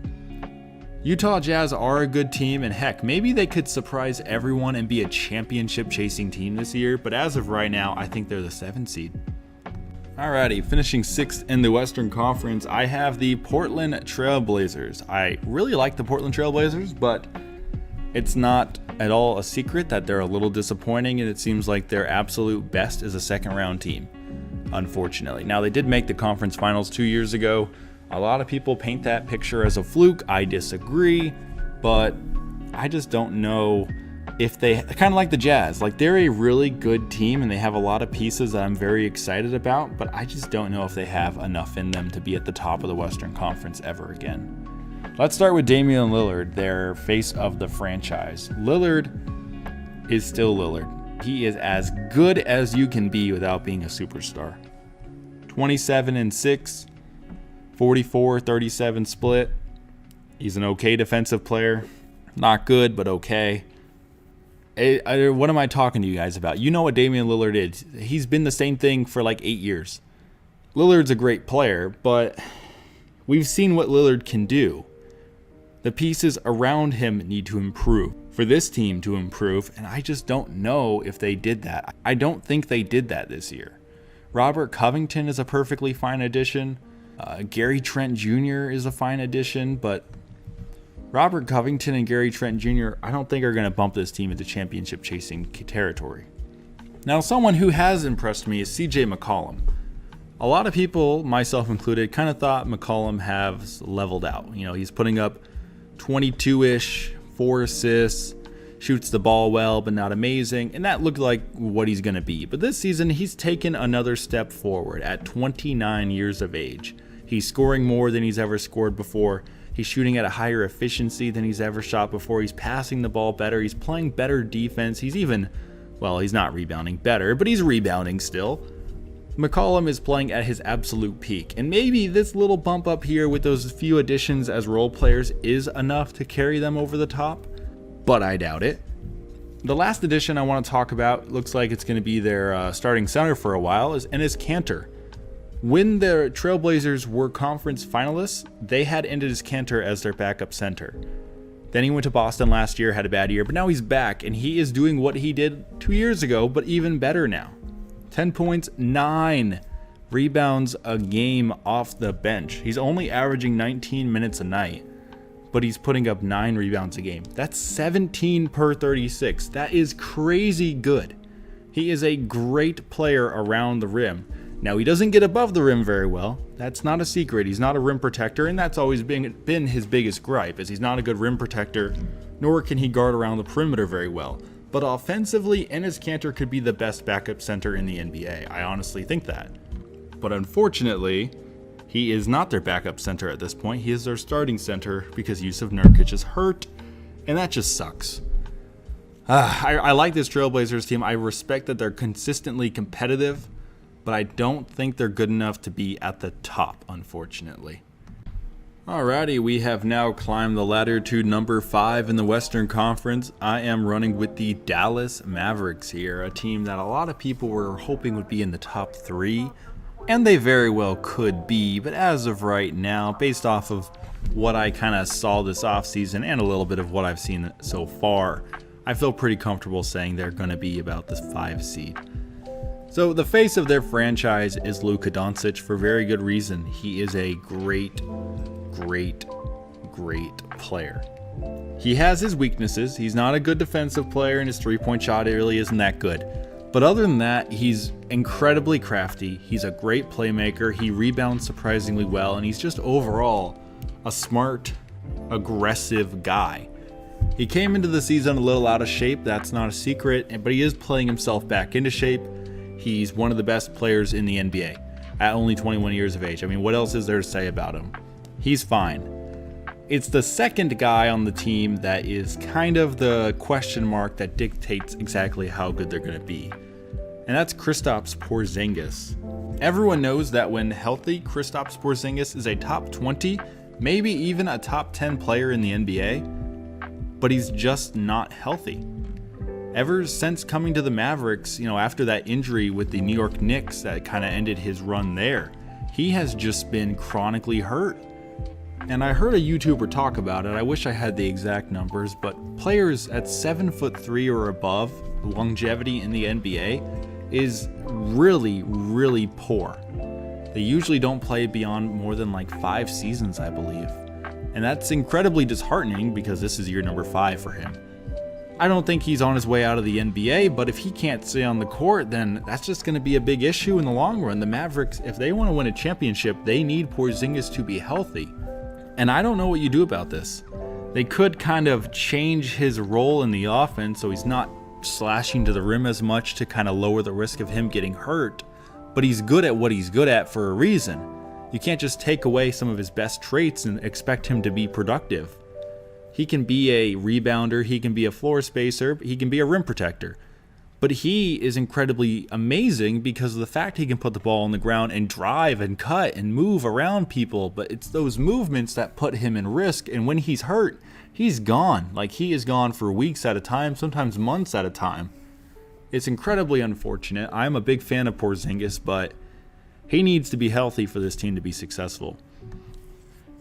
Utah Jazz are a good team, and heck, maybe they could surprise everyone and be a championship-chasing team this year, but as of right now, I think they're the 7th seed. Alrighty, finishing 6th in the Western Conference, I have the Portland Trailblazers. I really like the Portland Trailblazers, but it's not at all a secret that they're a little disappointing, and it seems like their absolute best is a second-round team, unfortunately. Now, they did make the conference finals 2 years ago. A lot of people paint that picture as a fluke. I disagree, but I just don't know if they, kind of like the Jazz, like they're a really good team and they have a lot of pieces that I'm very excited about, but I just don't know if they have enough in them to be at the top of the Western Conference ever again. Let's start with Damian Lillard, their face of the franchise. Lillard is still Lillard. He is as good as you can be without being a superstar. 27-6, 44-37 split. He's an okay defensive player. Not good, but okay. What am I talking to you guys about? You know what Damian Lillard is. He's been the same thing for like 8 years. Lillard's a great player, but we've seen what Lillard can do. The pieces around him need to improve for this team to improve, and I just don't know if they did that. I don't think they did that this year. Robert Covington is a perfectly fine addition. Gary Trent Jr. is a fine addition, but Robert Covington and Gary Trent Jr. I don't think are going to bump this team into championship chasing territory. Now, someone who has impressed me is CJ McCollum. A lot of people, myself included, kind of thought McCollum has leveled out. He's putting up 22-ish, 4 assists, shoots the ball well, but not amazing, and that looked like what he's going to be. But this season, he's taken another step forward at 29 years of age. He's scoring more than he's ever scored before. He's shooting at a higher efficiency than he's ever shot before. He's passing the ball better. He's playing better defense. He's not rebounding better, but he's rebounding still. McCollum is playing at his absolute peak, and maybe this little bump up here with those few additions as role players is enough to carry them over the top, but I doubt it. The last addition I want to talk about looks like it's going to be their starting center for a while is Enes Kanter. When the Trailblazers were conference finalists, they had Enes Kanter as their backup center. Then he went to Boston last year, had a bad year, but now he's back, and he is doing what he did 2 years ago, but even better now. 10 points, 9 rebounds a game off the bench. He's only averaging 19 minutes a night, but he's putting up 9 rebounds a game. That's 17 per 36. That is crazy good. He is a great player around the rim. Now, he doesn't get above the rim very well. That's not a secret. He's not a rim protector, and that's always been his biggest gripe, is he's not a good rim protector, nor can he guard around the perimeter very well. But offensively, Enes Kanter could be the best backup center in the NBA. I honestly think that. But unfortunately, he is not their backup center at this point. He is their starting center because Jusuf Nurkic is hurt, and that just sucks. I like this Trailblazers team. I respect that they're consistently competitive, but I don't think they're good enough to be at the top, unfortunately. Alrighty, we have now climbed the ladder to number 5 in the Western Conference. I am running with the Dallas Mavericks here, a team that a lot of people were hoping would be in the top 3, and they very well could be, but as of right now, based off of what I kind of saw this offseason and a little bit of what I've seen so far, I feel pretty comfortable saying they're going to be about this 5 seed. So the face of their franchise is Luka Doncic for very good reason. He is a great player. He has his weaknesses. He's not a good defensive player, and his three-point shot really isn't that good. But other than that, he's incredibly crafty. He's a great playmaker. He rebounds surprisingly well, and he's just overall a smart, aggressive guy. He came into the season a little out of shape. That's not a secret, but he is playing himself back into shape. He's one of the best players in the NBA at only 21 years of age. I mean, what else is there to say about him? He's fine. It's the second guy on the team that is kind of the question mark that dictates exactly how good they're going to be. And that's Kristaps Porzingis. Everyone knows that when healthy, Kristaps Porzingis is a top 20, maybe even a top 10 player in the NBA, but he's just not healthy. Ever since coming to the Mavericks, after that injury with the New York Knicks that kind of ended his run there, he has just been chronically hurt. And I heard a YouTuber talk about it. I wish I had the exact numbers, but players at 7'3" or above, longevity in the NBA is really poor. They usually don't play beyond more than 5 seasons, I believe. And that's incredibly disheartening because this is year number 5 for him. I don't think he's on his way out of the NBA, but if he can't stay on the court, then that's just going to be a big issue in the long run. The Mavericks, if they want to win a championship, they need Porzingis to be healthy. And I don't know what you do about this. They could kind of change his role in the offense so he's not slashing to the rim as much to kind of lower the risk of him getting hurt, but he's good at what he's good at for a reason. You can't just take away some of his best traits and expect him to be productive. He can be a rebounder, he can be a floor spacer, he can be a rim protector. But he is incredibly amazing because of the fact he can put the ball on the ground and drive and cut and move around people. But it's those movements that put him in risk. And when he's hurt, he's gone. He is gone for weeks at a time, sometimes months at a time. It's incredibly unfortunate. I'm a big fan of Porzingis, but he needs to be healthy for this team to be successful.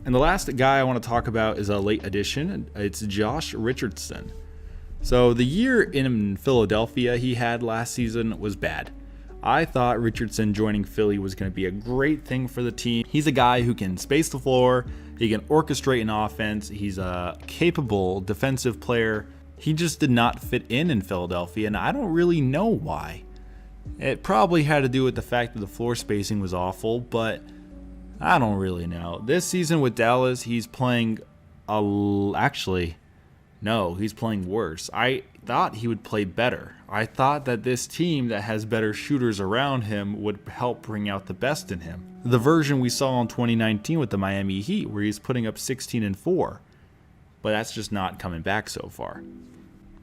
And the last guy I want to talk about is a late addition. It's Josh Richardson. So the year in Philadelphia he had last season was bad. I thought Richardson joining Philly was going to be a great thing for the team. He's a guy who can space the floor, he can orchestrate an offense, he's a capable defensive player. He just did not fit in Philadelphia, and I don't really know why. It probably had to do with the fact that the floor spacing was awful, but I don't really know. This season with Dallas, he's playing he's playing worse. I thought he would play better. I thought that this team that has better shooters around him would help bring out the best in him. The version we saw in 2019 with the Miami Heat, where he's putting up 16 and 4. But that's just not coming back so far.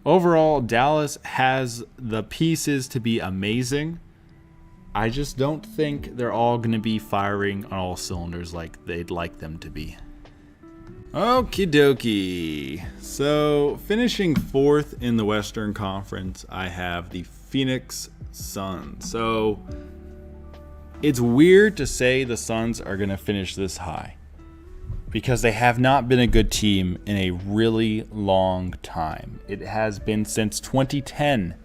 Overall, Dallas has the pieces to be amazing. I just don't think they're all going to be firing on all cylinders like they'd like them to be. Okie dokie. So, finishing 4th in the Western Conference, I have the Phoenix Suns. So, it's weird to say the Suns are going to finish this high because they have not been a good team in a really long time. It has been since 2010.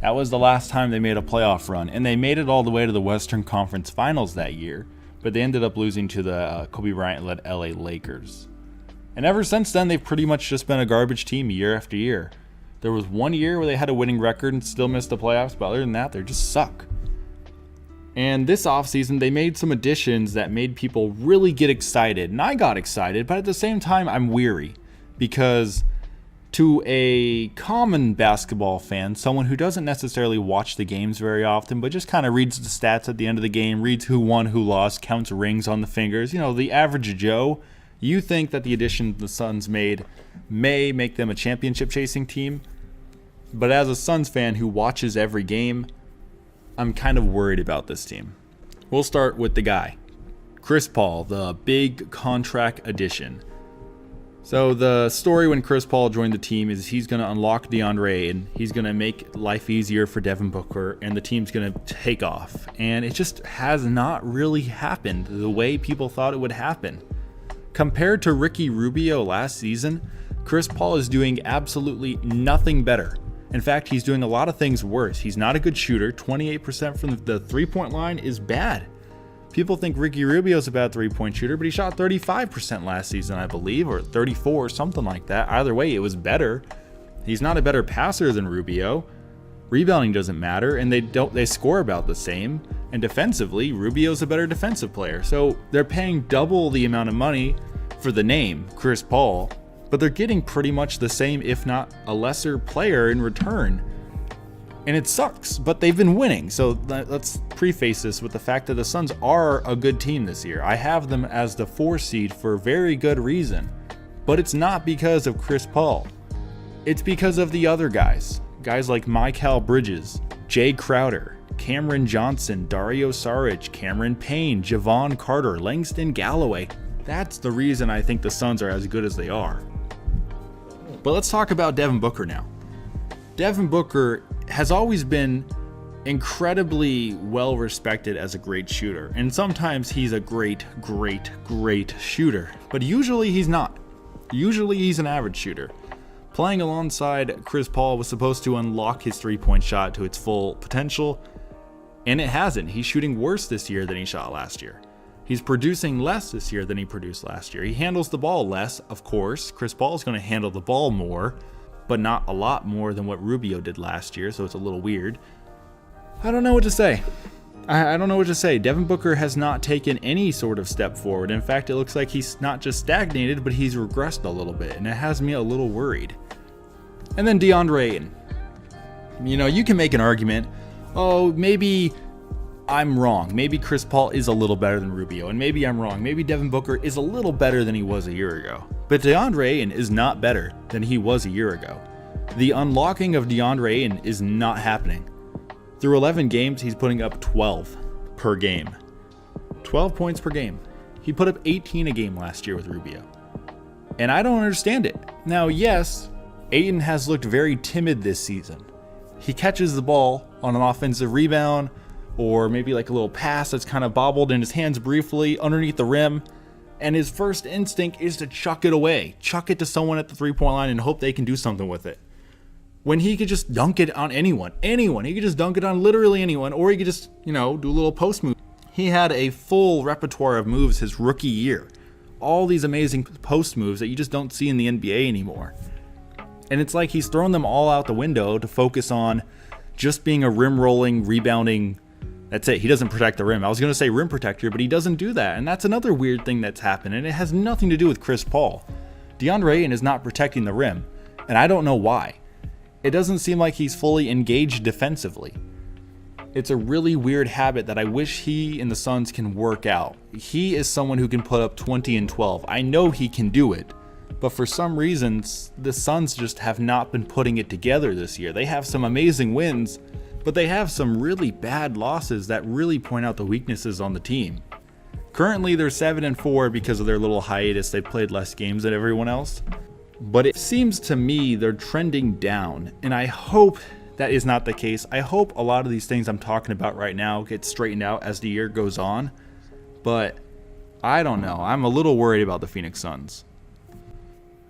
That was the last time they made a playoff run, and they made it all the way to the Western Conference Finals that year, but they ended up losing to the Kobe Bryant-led LA Lakers. And ever since then, they've pretty much just been a garbage team year after year. There was one year where they had a winning record and still missed the playoffs, but other than that, they just suck. And this offseason, they made some additions that made people really get excited. And I got excited, but at the same time, I'm weary. Because to a common basketball fan, someone who doesn't necessarily watch the games very often, but just kind of reads the stats at the end of the game, reads who won, who lost, counts rings on the fingers, the average Joe, you think that the addition the Suns made may make them a championship-chasing team. But as a Suns fan who watches every game, I'm kind of worried about this team. We'll start with the guy, Chris Paul, the big contract addition. So the story when Chris Paul joined the team is he's going to unlock DeAndre and he's going to make life easier for Devin Booker and the team's going to take off. And it just has not really happened the way people thought it would happen. Compared to Ricky Rubio last season, Chris Paul is doing absolutely nothing better. In fact, he's doing a lot of things worse. He's not a good shooter. 28% from the three-point line is bad. People think Ricky Rubio's a bad three-point shooter, but he shot 35% last season, I believe, or 34 or something like that. Either way, it was better. He's not a better passer than Rubio. Rebounding doesn't matter, and they score about the same. And defensively, Rubio's a better defensive player. So they're paying double the amount of money for the name, Chris Paul, but they're getting pretty much the same, if not a lesser player in return. And it sucks, but they've been winning. So let's preface this with the fact that the Suns are a good team this year. I have them as the 4 seed for very good reason. But it's not because of Chris Paul. It's because of the other guys. Guys like Mikal Bridges, Jay Crowder, Cameron Johnson, Dario Saric, Cameron Payne, Javon Carter, Langston Galloway. That's the reason I think the Suns are as good as they are. But let's talk about Devin Booker now. Devin Booker has always been incredibly well respected as a great shooter. And sometimes he's a great shooter. But usually he's not. Usually he's an average shooter. Playing alongside Chris Paul was supposed to unlock his three-point shot to its full potential, and it hasn't. He's shooting worse this year than he shot last year. He's producing less this year than he produced last year. He handles the ball less, of course. Chris Paul is going to handle the ball more, but not a lot more than what Rubio did last year, so it's a little weird. I don't know what to say. I don't know what to say. Devin Booker has not taken any sort of step forward. In fact, it looks like he's not just stagnated, but he's regressed a little bit, and it has me a little worried. And then DeAndre Ayton. You can make an argument, oh, maybe I'm wrong. Maybe Chris Paul is a little better than Rubio, and maybe I'm wrong. Maybe Devin Booker is a little better than he was a year ago. But DeAndre Ayton is not better than he was a year ago. The unlocking of DeAndre Ayton is not happening. Through 11 games, he's putting up 12 per game. 12 points per game. He put up 18 a game last year with Rubio. And I don't understand it. Now, yes, Ayton has looked very timid this season. He catches the ball on an offensive rebound, or maybe like a little pass that's kind of bobbled in his hands briefly underneath the rim, and his first instinct is to chuck it away. Chuck it to someone at the three-point line and hope they can do something with it. When he could just dunk it on anyone. He could just dunk it on literally anyone, or he could just, do a little post move. He had a full repertoire of moves his rookie year. All these amazing post moves that you just don't see in the NBA anymore. And it's like he's thrown them all out the window to focus on just being a rim rolling, rebounding. That's it. He doesn't protect the rim. I was going to say rim protector, but he doesn't do that. And that's another weird thing that's happened. And it has nothing to do with Chris Paul. DeAndre Ayton is not protecting the rim. And I don't know why. It doesn't seem like he's fully engaged defensively. It's a really weird habit that I wish he and the Suns can work out. He is someone who can put up 20 and 12. I know he can do it. But for some reasons, the Suns just have not been putting it together this year. They have some amazing wins, but they have some really bad losses that really point out the weaknesses on the team. Currently, they're 7-4 because of their little hiatus. They played less games than everyone else. But it seems to me they're trending down, and I hope that is not the case. I hope a lot of these things I'm talking about right now get straightened out as the year goes on. But I don't know. I'm a little worried about the Phoenix Suns.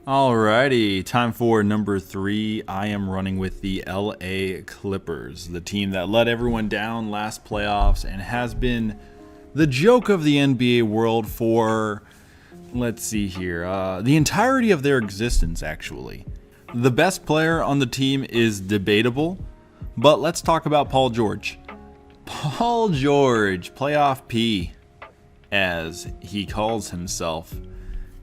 Alrighty, time for number 3. I am running with the LA Clippers, the team that let everyone down last playoffs and has been the joke of the NBA world for, let's see here, the entirety of their existence, actually. The best player on the team is debatable, but let's talk about Paul George. Paul George, playoff P, as he calls himself,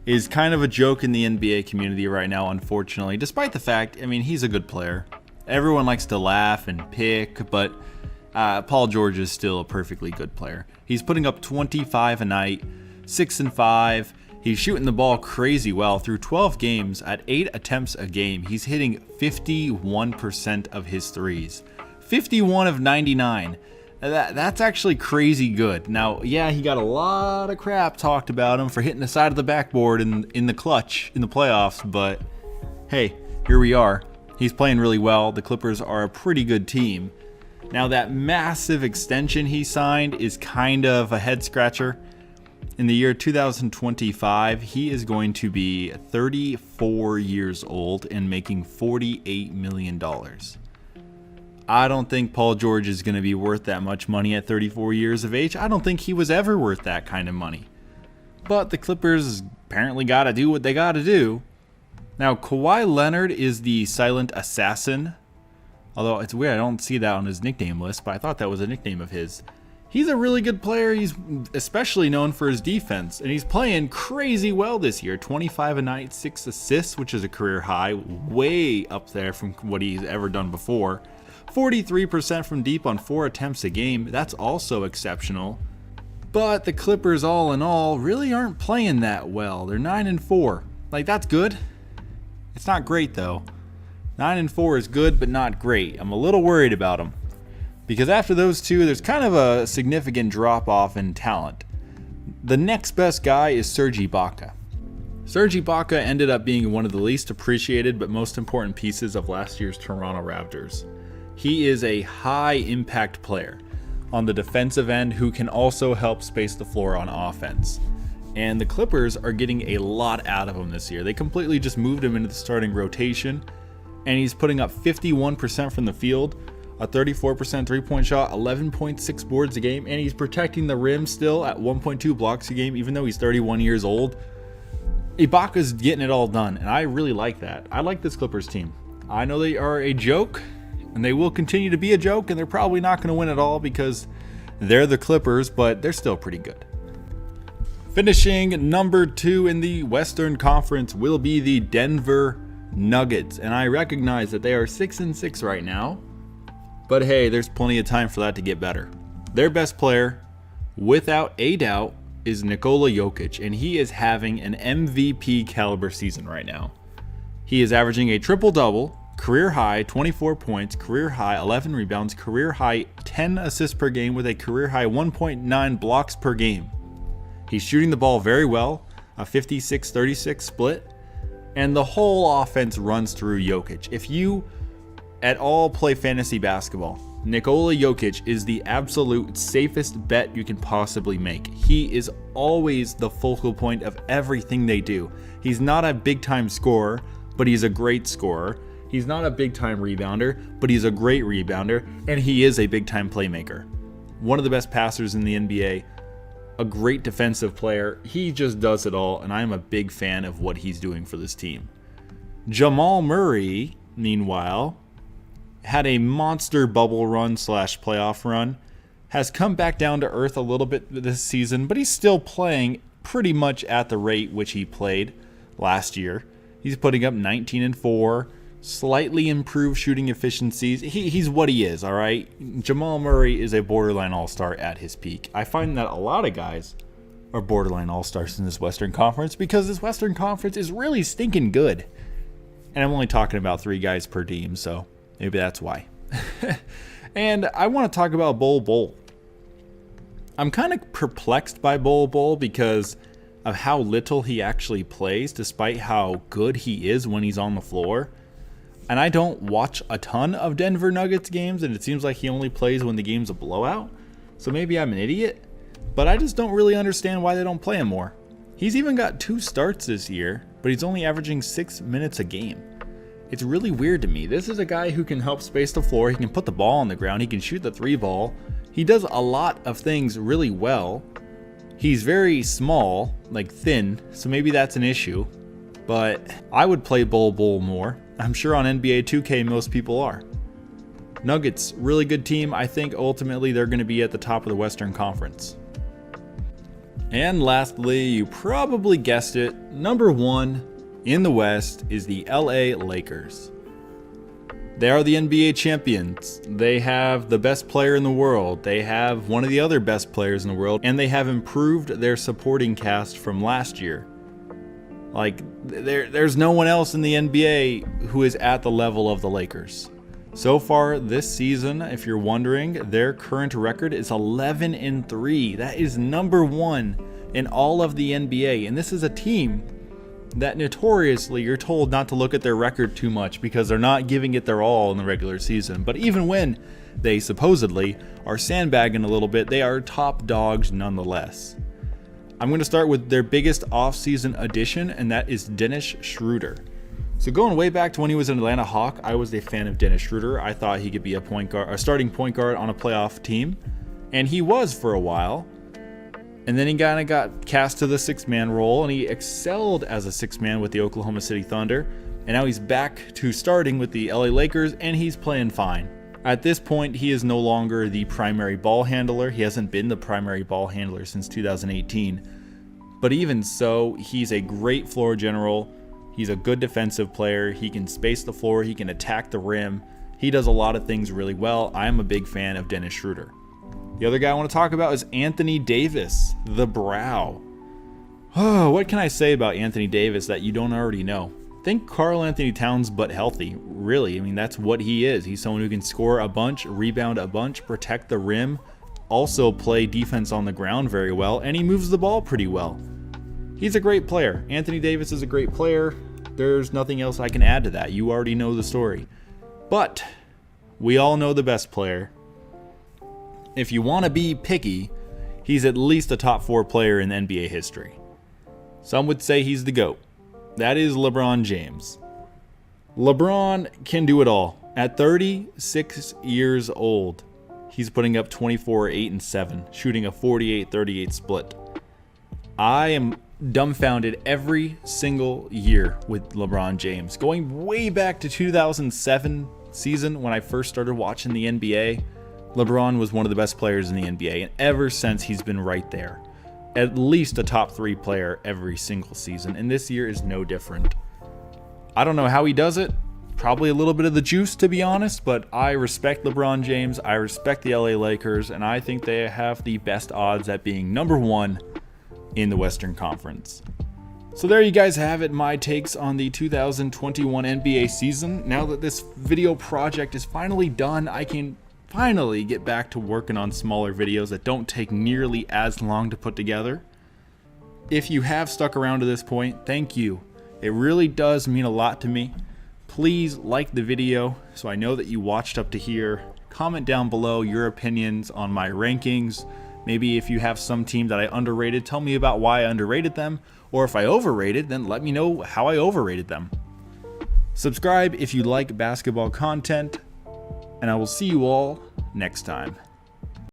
is kind of a joke in the NBA community right now, unfortunately, despite the fact, he's a good player. Everyone likes to laugh and pick, but Paul George is still a perfectly good player. He's putting up 25 a night, 6-5. He's shooting the ball crazy well. Through 12 games, at 8 attempts a game, he's hitting 51% of his threes. 51 of 99. That's actually crazy good. Now, yeah, he got a lot of crap talked about him for hitting the side of the backboard in the clutch in the playoffs, but hey, here we are. He's playing really well. The Clippers are a pretty good team. Now, that massive extension he signed is kind of a head scratcher. In the year 2025, he is going to be 34 years old and making $48 million. I don't think Paul George is going to be worth that much money at 34 years of age. I don't think he was ever worth that kind of money. But the Clippers apparently got to do what they got to do. Now, Kawhi Leonard is the silent assassin. Although it's weird, I don't see that on his nickname list, but I thought that was a nickname of his. He's a really good player. He's especially known for his defense, and he's playing crazy well this year. 25 a night, 6 assists, which is a career high, way up there from what he's ever done before. 43% from deep on 4 attempts a game. That's also exceptional. But the Clippers, all in all, really aren't playing that well. They're 9-4. Like, that's good. It's not great, though. 9-4 is good, but not great. I'm a little worried about them. Because after those two, there's kind of a significant drop-off in talent. The next best guy is Serge Ibaka. Serge Ibaka ended up being one of the least appreciated but most important pieces of last year's Toronto Raptors. He is a high-impact player on the defensive end who can also help space the floor on offense. And the Clippers are getting a lot out of him this year. They completely just moved him into the starting rotation, and he's putting up 51% from the field, a 34% three-point shot, 11.6 boards a game, and he's protecting the rim still at 1.2 blocks a game, even though he's 31 years old. Ibaka's getting it all done, and I really like that. I like this Clippers team. I know they are a joke, and they will continue to be a joke, and they're probably not going to win it all because they're the Clippers, but they're still pretty good. Finishing number 2 in the Western Conference will be the Denver Nuggets, and I recognize that they are 6-6 right now. But hey, there's plenty of time for that to get better. Their best player, without a doubt, is Nikola Jokic, and he is having an MVP caliber season right now. He is averaging a triple-double, career high 24 points, career high 11 rebounds, career high 10 assists per game with a career high 1.9 blocks per game. He's shooting the ball very well, a 56-36 split, and the whole offense runs through Jokic. If you at all play fantasy basketball, Nikola Jokic is the absolute safest bet you can possibly make. He is always the focal point of everything they do. He's not a big-time scorer, but he's a great scorer. He's not a big-time rebounder, but he's a great rebounder, and he is a big-time playmaker. One of the best passers in the NBA, a great defensive player. He just does it all, and I'm a big fan of what he's doing for this team. Jamal Murray, meanwhile, had a monster bubble run / playoff run, has come back down to earth a little bit this season, but he's still playing pretty much at the rate which he played last year. He's putting up 19-4, slightly improved shooting efficiencies. He's what he is, all right? Jamal Murray is a borderline all-star at his peak. I find that a lot of guys are borderline all-stars in this Western Conference because this Western Conference is really stinking good. And I'm only talking about 3 guys per team, so maybe that's why. And I want to talk about Bol Bol. I'm kind of perplexed by Bol Bol because of how little he actually plays, despite how good he is when he's on the floor. And I don't watch a ton of Denver Nuggets games, and it seems like he only plays when the game's a blowout. So maybe I'm an idiot, but I just don't really understand why they don't play him more. He's even got 2 starts this year, but he's only averaging 6 minutes a game. It's really weird to me. This is a guy who can help space the floor. He can put the ball on the ground. He can shoot the 3 ball. He does a lot of things really well. He's very small, like thin, so maybe that's an issue. But I would play Bol Bol more. I'm sure on NBA 2K most people are. Nuggets, really good team. I think ultimately they're going to be at the top of the Western Conference. And lastly, you probably guessed it, number 1 in the West is the LA Lakers. They are the NBA champions. They have the best player in the world. They have one of the other best players in the world, and they have improved their supporting cast from last year. Like, there's no one else in the NBA who is at the level of the Lakers. So far this season, if you're wondering, their current record is 11-3. That is number 1 in all of the NBA, and this is a team that notoriously you're told not to look at their record too much because they're not giving it their all in the regular season. But even when they supposedly are sandbagging a little bit, they are top dogs nonetheless. I'm going to start with their biggest offseason addition, and that is Dennis Schroeder. So going way back to when he was an Atlanta Hawk, I was a fan of Dennis Schroeder. I thought he could be a starting point guard on a playoff team, and he was for a while. And then he kind of got cast to the six-man role, and he excelled as a six-man with the Oklahoma City Thunder. And now he's back to starting with the LA Lakers, and he's playing fine. At this point, he is no longer the primary ball handler. He hasn't been the primary ball handler since 2018. But even so, he's a great floor general. He's a good defensive player. He can space the floor. He can attack the rim. He does a lot of things really well. I am a big fan of Dennis Schroeder. The other guy I want to talk about is Anthony Davis, the Brow. Oh, what can I say about Anthony Davis that you don't already know? Think KarlAnthony Towns, but healthy. Really, I mean, that's what he is. He's someone who can score a bunch, rebound a bunch, protect the rim, also play defense on the ground very well, and he moves the ball pretty well. He's a great player. Anthony Davis is a great player. There's nothing else I can add to that. You already know the story. But we all know the best player. If you want to be picky, he's at least a top 4 player in NBA history. Some would say he's the GOAT. That is LeBron James. LeBron can do it all. At 36 years old, he's putting up 24, 8, and 7, shooting a 48-38 split. I am dumbfounded every single year with LeBron James. Going way back to 2007 season when I first started watching the NBA, LeBron was one of the best players in the NBA, and ever since he's been right there. At least a top 3 player every single season, and this year is no different. I don't know how he does it. Probably a little bit of the juice, to be honest, but I respect LeBron James. I respect the LA Lakers, and I think they have the best odds at being number 1 in the Western Conference. So there you guys have it, my takes on the 2021 NBA season. Now that this video project is finally done, I can finally get back to working on smaller videos that don't take nearly as long to put together. If you have stuck around to this point, thank you. It really does mean a lot to me. Please like the video so I know that you watched up to here. Comment down below your opinions on my rankings. Maybe if you have some team that I underrated, tell me about why I underrated them. Or if I overrated, then let me know how I overrated them. Subscribe if you like basketball content. And I will see you all next time.